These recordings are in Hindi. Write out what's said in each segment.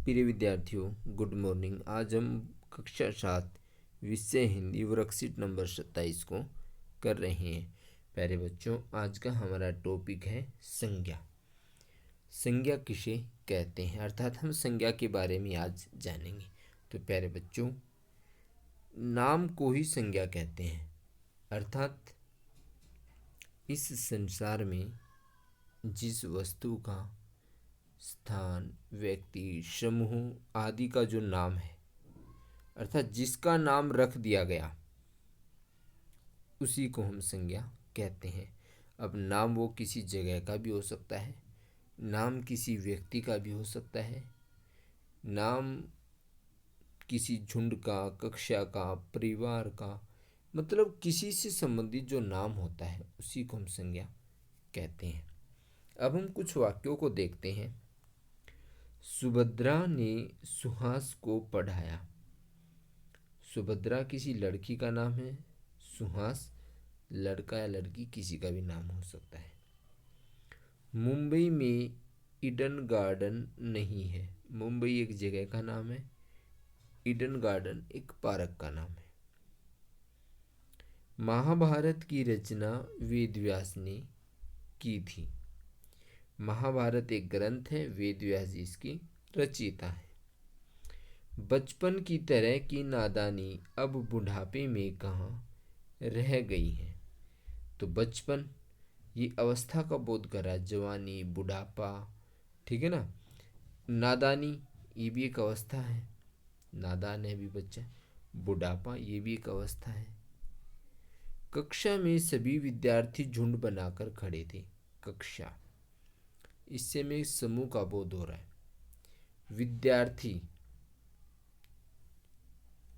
प्रिय विद्यार्थियों, गुड मॉर्निंग। आज हम कक्षा 7 विषय हिंदी वर्कशीट नंबर 27 को कर रहे हैं। प्यारे बच्चों, आज का हमारा टॉपिक है संज्ञा। संज्ञा किसे कहते हैं, अर्थात हम संज्ञा के बारे में आज जानेंगे। तो प्यारे बच्चों, नाम को ही संज्ञा कहते हैं, अर्थात इस संसार में जिस वस्तु का, स्थान, व्यक्ति, समूह आदि का जो नाम है, अर्थात जिसका नाम रख दिया गया, उसी को हम संज्ञा कहते हैं। अब नाम वो किसी जगह का भी हो सकता है, नाम किसी व्यक्ति का भी हो सकता है, नाम किसी झुंड का, कक्षा का, परिवार का, मतलब किसी से संबंधित जो नाम होता है उसी को हम संज्ञा कहते हैं। अब हम कुछ वाक्यों को देखते हैं। सुभद्रा ने सुहास को पढ़ाया। सुभद्रा किसी लड़की का नाम है, सुहास लड़का या लड़की किसी का भी नाम हो सकता है। मुंबई में ईडन गार्डन नहीं है। मुंबई एक जगह का नाम है, ईडन गार्डन एक पार्क का नाम है। महाभारत की रचना वेद व्यास ने की थी। महाभारत एक ग्रंथ है, वेद व्यास जी इसकी रचयिता है। बचपन की तरह की नादानी अब बुढ़ापे में कहाँ रह गई है। तो बचपन ये अवस्था का बोध कर रहा है, जवानी, बुढ़ापा, ठीक है ना। नादानी ये भी एक अवस्था है, नादान है भी बच्चा। बुढ़ापा ये भी एक अवस्था है। कक्षा में सभी विद्यार्थी झुंड बनाकर खड़े थे। कक्षा, इससे में समूह का बोध हो रहा है। विद्यार्थी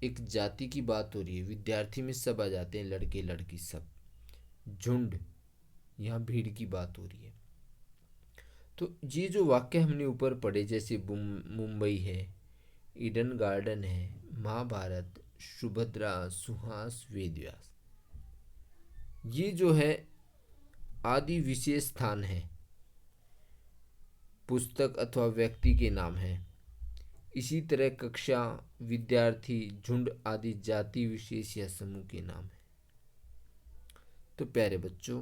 एक जाति की बात हो रही है, विद्यार्थी में सब आ जाते हैं, लड़के लड़की सब। झुंड, यहाँ भीड़ की बात हो रही है। तो ये जो वाक्य हमने ऊपर पढ़े, जैसे मुंबई है, ईडन गार्डन है, महाभारत, सुभद्रा, सुहास, वेद व्यास, ये जो है आदि विशेष स्थान है, पुस्तक अथवा व्यक्ति के नाम है। इसी तरह कक्षा, विद्यार्थी, झुंड आदि जाति विशेष या समूह के नाम है। तो प्यारे बच्चों,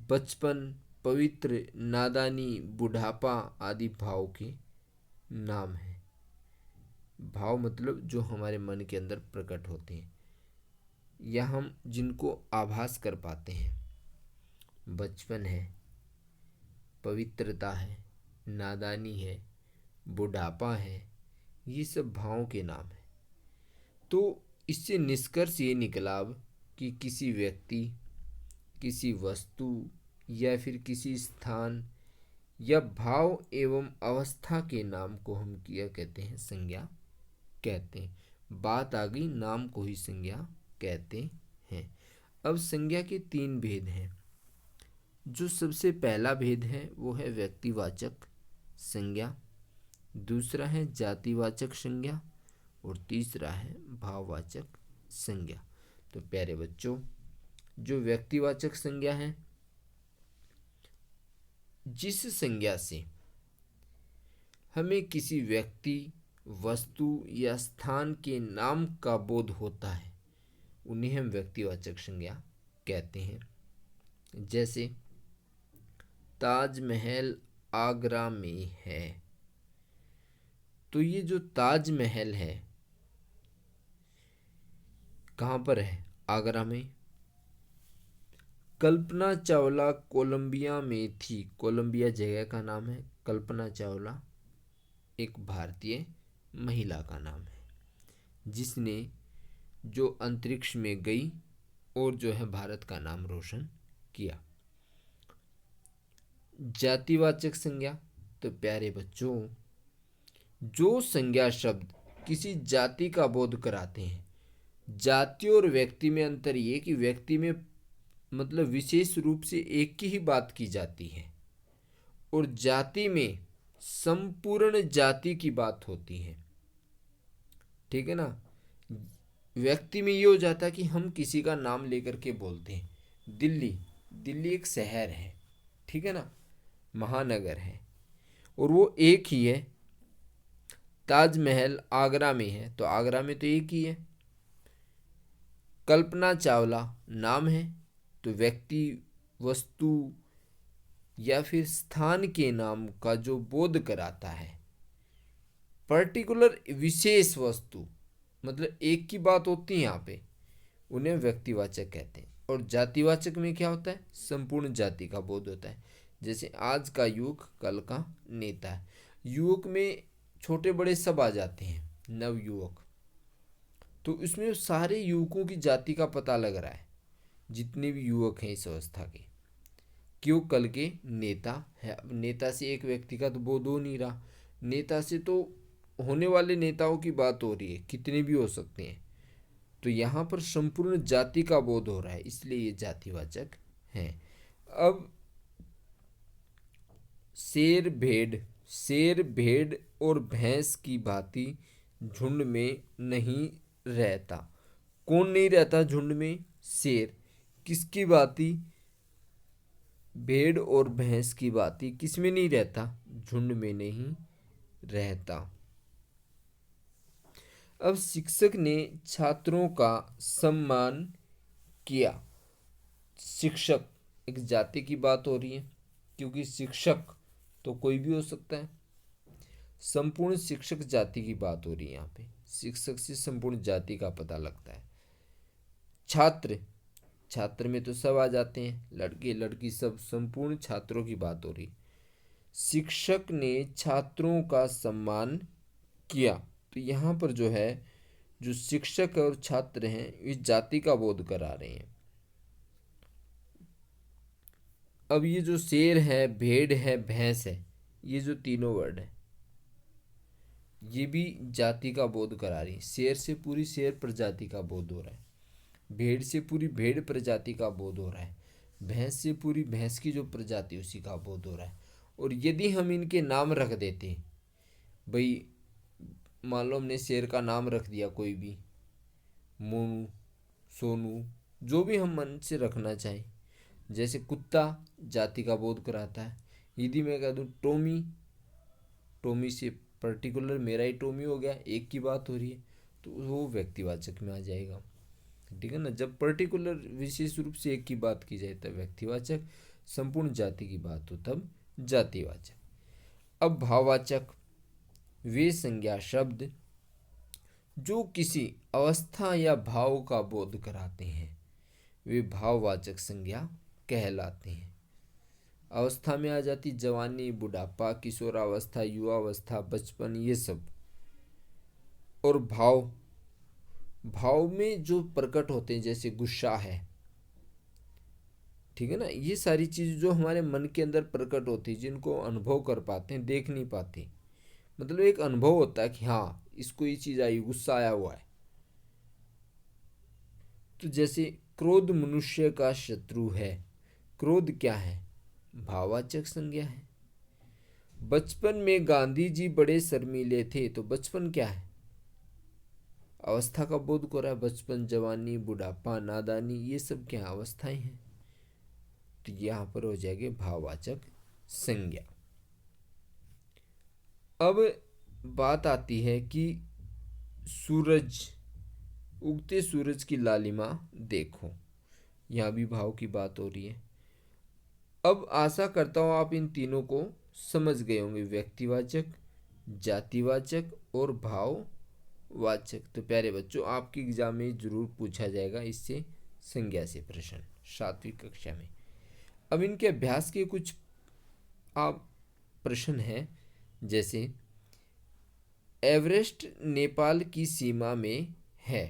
बचपन, पवित्र, नादानी, बुढ़ापा आदि भाव के नाम है। भाव मतलब जो हमारे मन के अंदर प्रकट होते हैं या हम जिनको आभास कर पाते हैं। बचपन है, पवित्रता है, नादानी है, बुढ़ापा है, ये सब भावों के नाम है। तो इससे निष्कर्ष ये निकला अब कि किसी व्यक्ति, किसी वस्तु या फिर किसी स्थान या भाव एवं अवस्था के नाम को हम क्या कहते हैं, संज्ञा कहते हैं। बात आ गई, नाम को ही संज्ञा कहते हैं। अब संज्ञा के 3 भेद हैं। जो सबसे पहला भेद है वो है व्यक्तिवाचक संज्ञा, दूसरा है जातिवाचक संज्ञा और तीसरा है भाववाचक संज्ञा। तो प्यारे बच्चों, जो व्यक्तिवाचक संज्ञा है, जिस संज्ञा से हमें किसी व्यक्ति, वस्तु या स्थान के नाम का बोध होता है, उन्हें हम व्यक्तिवाचक संज्ञा कहते हैं। जैसे ताजमहल आगरा में है। तो ये जो ताजमहल है कहाँ पर है, आगरा में। कल्पना चावला कोलंबिया में थी। कोलंबिया जगह का नाम है। कल्पना चावला एक भारतीय महिला का नाम है, जिसने जो अंतरिक्ष में गई और जो है भारत का नाम रोशन किया। जातिवाचक संज्ञा, तो प्यारे बच्चों, जो संज्ञा शब्द किसी जाति का बोध कराते हैं। जाति और व्यक्ति में अंतर ये कि व्यक्ति में मतलब विशेष रूप से एक की ही बात की जाती है और जाति में संपूर्ण जाति की बात होती है, ठीक है ना। व्यक्ति में ये हो जाता है कि हम किसी का नाम लेकर के बोलते हैं। दिल्ली, दिल्ली एक शहर है, ठीक है ना, महानगर है। और वो एक ही है। ताजमहल आगरा में है तो आगरा में तो एक ही है। कल्पना चावला नाम है तो व्यक्ति, वस्तु या फिर स्थान के नाम का जो बोध कराता है। पर्टिकुलर विशेष वस्तु मतलब एक की बात होती है यहाँ पे, उन्हें व्यक्तिवाचक कहते हैं। और जातिवाचक में क्या होता है, संपूर्ण जाति का बोध होता है। जैसे आज का युवक कल का नेता है। युवक में छोटे बड़े सब आ जाते हैं, नव युवक, तो इसमें सारे युवकों की जाति का पता लग रहा है, जितने भी युवक हैं इस अवस्था के, क्यों कल के नेता है। अब नेता से एक व्यक्ति का तो बोध हो नहीं रहा, नेता से तो होने वाले नेताओं की बात हो रही है, कितने भी हो सकते हैं। तो यहाँ पर संपूर्ण जाति का बोध हो रहा है, इसलिए ये जातिवाचक है। अब शेर भेड़ और भैंस की भांति झुंड में नहीं रहता। कौन नहीं रहता झुंड में? शेर। किसकी भांति? भेड़ और भैंस की भांति किस में नहीं रहता? झुंड में नहीं रहता। अब शिक्षक ने छात्रों का सम्मान किया। शिक्षक एक जाति की बात हो रही है, क्योंकि शिक्षक तो कोई भी हो सकता है। संपूर्ण शिक्षक जाति की बात हो रही है यहाँ पे, शिक्षक से संपूर्ण जाति का पता लगता है। छात्र, छात्र में तो सब आ जाते हैं, लड़के लड़की सब, संपूर्ण छात्रों की बात हो रही। शिक्षक ने छात्रों का सम्मान किया, तो यहाँ पर जो है, जो शिक्षक और छात्र हैं इस जाति का बोध करा रहे हैं। अब ये जो शेर है, भेड़ है, भैंस है, ये जो तीनों वर्ड है, ये भी जाति का बोध करा रही है। शेर से पूरी शेर प्रजाति का बोध हो रहा है, भेड़ से पूरी भेड़ प्रजाति का बोध हो रहा है, भैंस से पूरी भैंस की जो प्रजाति उसी का बोध हो रहा है। और यदि हम इनके नाम रख देते, भाई मान लो हमने शेर का नाम रख दिया कोई भी, मोनू, सोनू, जो भी हम मन से रखना चाहें। जैसे कुत्ता जाति का बोध कराता है, यदि मैं कह दूँ टोमी, टोमी से पर्टिकुलर मेरा ही टोमी हो गया, एक की बात हो रही है, तो वो व्यक्तिवाचक में आ जाएगा। ठीक है ना। जब पर्टिकुलर विशेष रूप से एक की बात की जाए तब व्यक्तिवाचक, संपूर्ण जाति की बात हो तब जातिवाचक। अब भाववाचक, वे संज्ञा शब्द जो किसी अवस्था या भाव का बोध कराते हैं, वे भाववाचक संज्ञा कहलाते हैं। अवस्था में आ जाती जवानी, बुढ़ापा, किशोरावस्था, युवावस्था, बचपन, ये सब। और भाव, भाव में जो प्रकट होते हैं, जैसे गुस्सा है, ठीक है ना, ये सारी चीज़ जो हमारे मन के अंदर प्रकट होती है, जिनको अनुभव कर पाते हैं, देख नहीं पाते, मतलब एक अनुभव होता है कि हाँ इसको ये चीज़ आई, गुस्सा आया हुआ है। तो जैसे क्रोध मनुष्य का शत्रु है, क्रोध क्या है? भाववाचक संज्ञा है। बचपन में गांधी जी बड़े शर्मीले थे, तो बचपन क्या है? अवस्था का बोध को रहा है। बचपन, जवानी, बुढ़ापा, नादानी, ये सब क्या अवस्थाएं हैं, तो यहाँ पर हो जाएगी भाववाचक संज्ञा। अब बात आती है कि सूरज, उगते सूरज की लालिमा देखो, यहाँ भी भाव की बात हो रही है। अब आशा करता हूँ आप इन तीनों को समझ गए होंगे, व्यक्तिवाचक, जातिवाचक और भाववाचक। तो प्यारे बच्चों, आपके एग्जाम में जरूर पूछा जाएगा इससे संज्ञा से प्रश्न 7वीं कक्षा में। अब इनके अभ्यास के कुछ आप प्रश्न हैं, जैसे एवरेस्ट नेपाल की सीमा में है।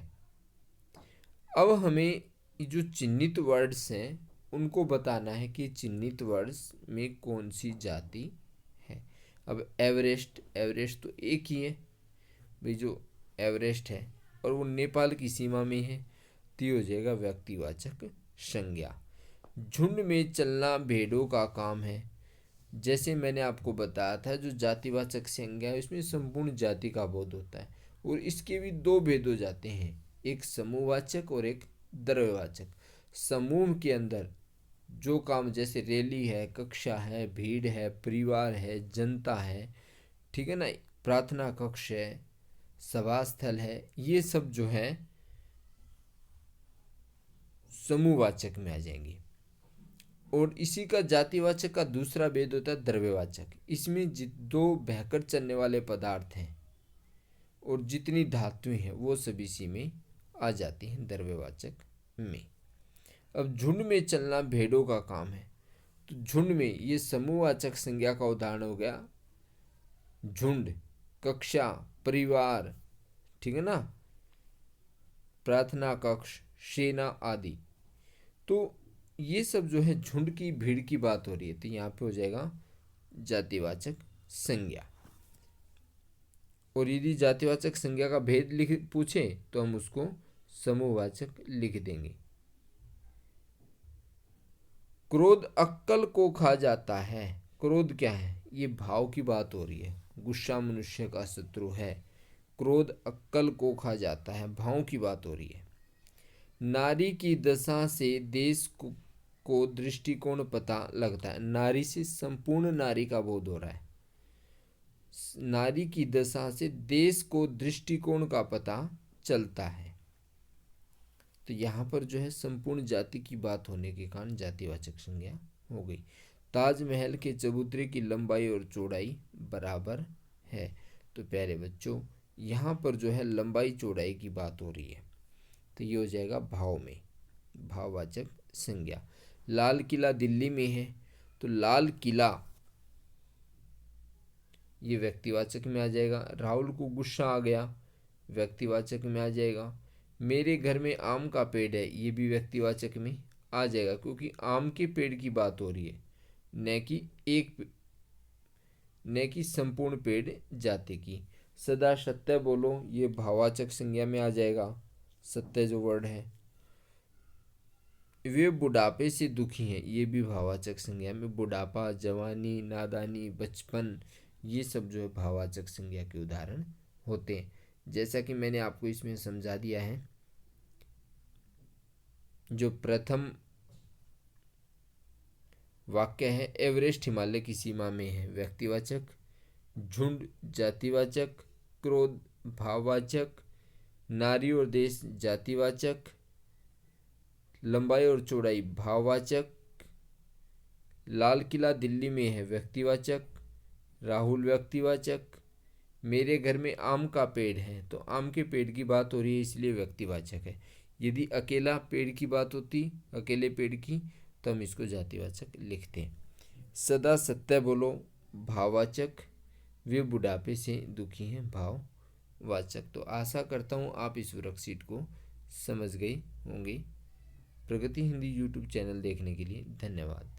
अब हमें जो चिन्हित वर्ड्स हैं उनको बताना है कि चिन्हित वर्ड्स में कौन सी जाति है। अब एवरेस्ट, एवरेस्ट तो एक ही है भाई, जो एवरेस्ट है और वो नेपाल की सीमा में है, तो हो जाएगा व्यक्तिवाचक संज्ञा। झुंड में चलना भेड़ों का काम है, जैसे मैंने आपको बताया था, जो जातिवाचक संज्ञा है उसमें संपूर्ण जाति का बोध होता है। और इसके भी दो भेद हो जाते हैं, एक समूहवाचक और एक द्रव्यवाचक। समूह के अंदर जो काम जैसे रैली है, कक्षा है, भीड़ है, परिवार है, जनता है, ठीक है ना, प्रार्थना कक्ष है, सभा स्थल है, ये सब जो है समूहवाचक में आ जाएंगे। और इसी का जातिवाचक का दूसरा भेद होता है द्रव्यवाचक। इसमें दो बहकर चलने वाले पदार्थ हैं और जितनी धातुएं हैं वो सब इसी में आ जाती हैं द्रव्यवाचक में। अब झुंड में चलना भेड़ों का काम है, तो झुंड में ये समूहवाचक संज्ञा का उदाहरण हो गया झुंड, कक्षा, परिवार, ठीक है ना, प्रार्थना कक्ष, सेना आदि। तो ये सब जो है झुंड की भीड़ की बात हो रही है, तो यहाँ पे हो जाएगा जातिवाचक संज्ञा। और यदि जातिवाचक संज्ञा का भेद लिख पूछे तो हम उसको समूहवाचक लिख देंगे। क्रोध अक्कल को खा जाता है। क्रोध क्या है? ये भाव की बात हो रही है। गुस्सा मनुष्य का शत्रु है। क्रोध अक्कल को खा जाता है, भाव की बात हो रही है। नारी की दशा से देश को दृष्टिकोण पता लगता है। नारी से संपूर्ण नारी का बोध हो रहा है। नारी की दशा से देश को दृष्टिकोण का पता चलता है। तो यहाँ पर जो है संपूर्ण जाति की बात होने के कारण जातिवाचक संज्ञा हो गई। ताजमहल के चबूतरे की लंबाई और चौड़ाई बराबर है। तो प्यारे बच्चों, यहाँ पर जो है लंबाई चौड़ाई की बात हो रही है, तो ये हो जाएगा भाव में, भाववाचक संज्ञा। लाल किला दिल्ली में है, तो लाल किला ये व्यक्तिवाचक में आ जाएगा। राहुल को गुस्सा आ गया, व्यक्तिवाचक में आ जाएगा। मेरे घर में आम का पेड़ है, ये भी व्यक्तिवाचक में आ जाएगा, क्योंकि आम के पेड़ की बात हो रही है, न कि संपूर्ण पेड़ जाति की। सदा सत्य बोलो, ये भाववाचक संज्ञा में आ जाएगा, सत्य जो वर्ड है। वे बुढ़ापे से दुखी हैं, ये भी भाववाचक संज्ञा में। बुढ़ापा, जवानी, नादानी, बचपन, ये सब जो है भाववाचक संज्ञा के उदाहरण होते हैं। जैसा कि मैंने आपको इसमें समझा दिया है, जो प्रथम वाक्य है, एवरेस्ट हिमालय की सीमा में है, व्यक्तिवाचक। झुंड जातिवाचक, क्रोध भाववाचक, नारी और देश जातिवाचक, लंबाई और चौड़ाई भाववाचक, लाल किला दिल्ली में है व्यक्तिवाचक, राहुल व्यक्तिवाचक, मेरे घर में आम का पेड़ है, तो आम के पेड़ की बात हो रही है इसलिए व्यक्तिवाचक है। यदि अकेला पेड़ की बात होती, अकेले पेड़ की, तो हम इसको जातिवाचक लिखते हैं। सदा सत्य बोलो, भाववाचक। वे बुढ़ापे से दुखी हैं, भाववाचक। तो आशा करता हूँ आप इस वर्कशीट को समझ गए होंगे। प्रगति हिंदी यूट्यूब चैनल देखने के लिए धन्यवाद।